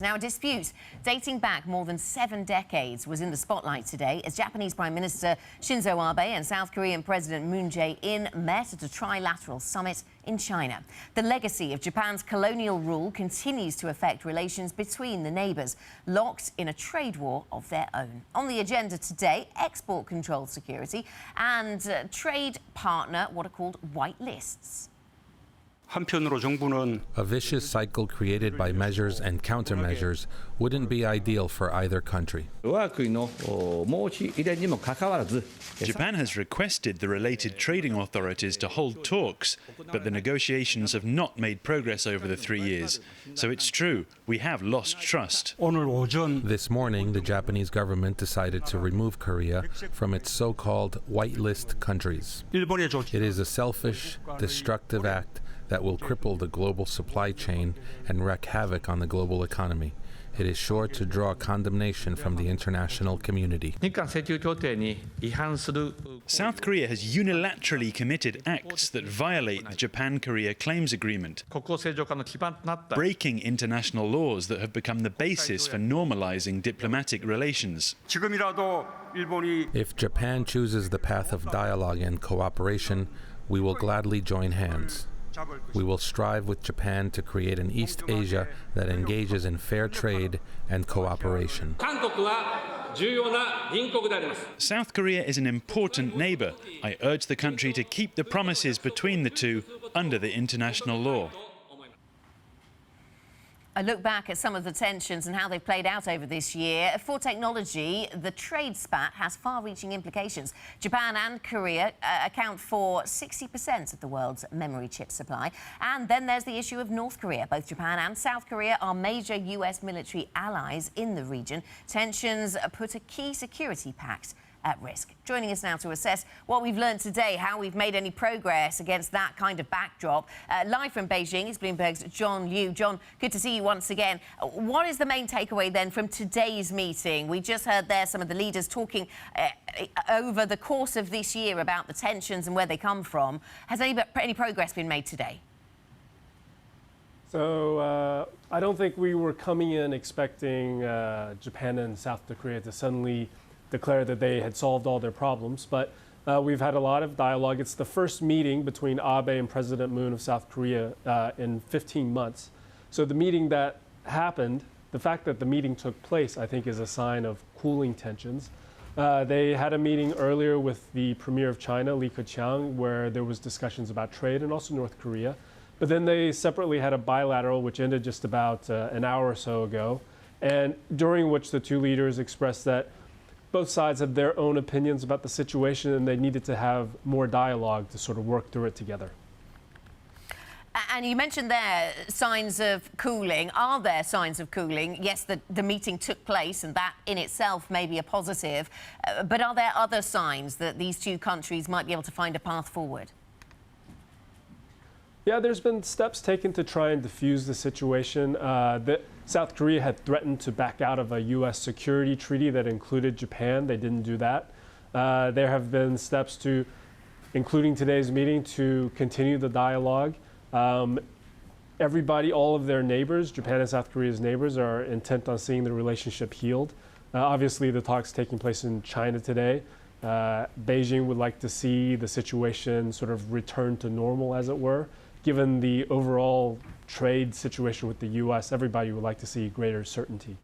Now, a dispute dating back more than 7 decades was in the spotlight today as Japanese Prime Minister Shinzo Abe and South Korean President Moon Jae-in met at a trilateral summit in China. The legacy of Japan's colonial rule continues to affect relations between the neighbours, locked in a trade war of their own. On the agenda today, export control security and trade partner, what are called white lists. A vicious cycle created by measures and countermeasures wouldn't be ideal for either country. Japan has requested the related trading authorities to hold talks, but the negotiations have not made progress over the 3 years. So it's true, we have lost trust. This morning, the Japanese government decided to remove Korea from its so-called white list countries. It is a selfish, destructive act that will cripple the global supply chain and wreak havoc on the global economy. It is sure to draw condemnation from the international community. South Korea has unilaterally committed acts that violate the Japan-Korea Claims Agreement, breaking international laws that have become the basis for normalizing diplomatic relations. If Japan chooses the path of dialogue and cooperation, we will gladly join hands. We will strive with Japan to create an East Asia that engages in fair trade and cooperation. South Korea is an important neighbor. I urge the country to keep the promises between the two under the international law. A look back at some of the tensions and how they've played out over this year. For technology, the trade spat has far-reaching implications. Japan and Korea account for 60% of the world's memory chip supply. And then there's the issue of North Korea. Both Japan and South Korea are major US military allies in the region. Tensions put a key security pact at risk. Joining us now to assess what we've learned today, how we've made any progress against that kind of backdrop. Live from Beijing is Bloomberg's John Liu. John, good to see you once again. What is the main takeaway then from today's meeting? We just heard there some of the leaders talking over the course of this year about the tensions and where they come from. Has any progress been made today? So I don't think we were coming in expecting Japan and South Korea to suddenly declare that they had solved all their problems, but we've had a lot of dialogue. It's the first meeting between Abe and President Moon of South Korea in 15 months. So the meeting that happened, the fact that the meeting took place, I think is a sign of cooling tensions. They had a meeting earlier with the Premier of China, Li Keqiang, where there was discussions about trade and also North Korea. But then they separately had a bilateral, which ended just about an hour or so ago, and during which the two leaders expressed that both sides had their own opinions about the situation and they needed to have more dialogue to sort of work through it together. And you mentioned there signs of cooling. Are there signs of cooling? Yes, the meeting took place and that in itself may be a positive. But are there other signs that these two countries might be able to find a path forward? Yeah, there's been steps taken to try and diffuse the situation. South Korea had threatened to back out of a U.S. security treaty that included Japan. They didn't do that. There have been steps to, including today's meeting, to continue the dialogue. Everybody, all of their neighbors, Japan and South Korea's neighbors, are intent on seeing the relationship healed. Obviously, the talks taking place in China today. Beijing would like to see the situation sort of return to normal, as it were. Given the overall trade situation with the U.S., everybody would like to see greater certainty.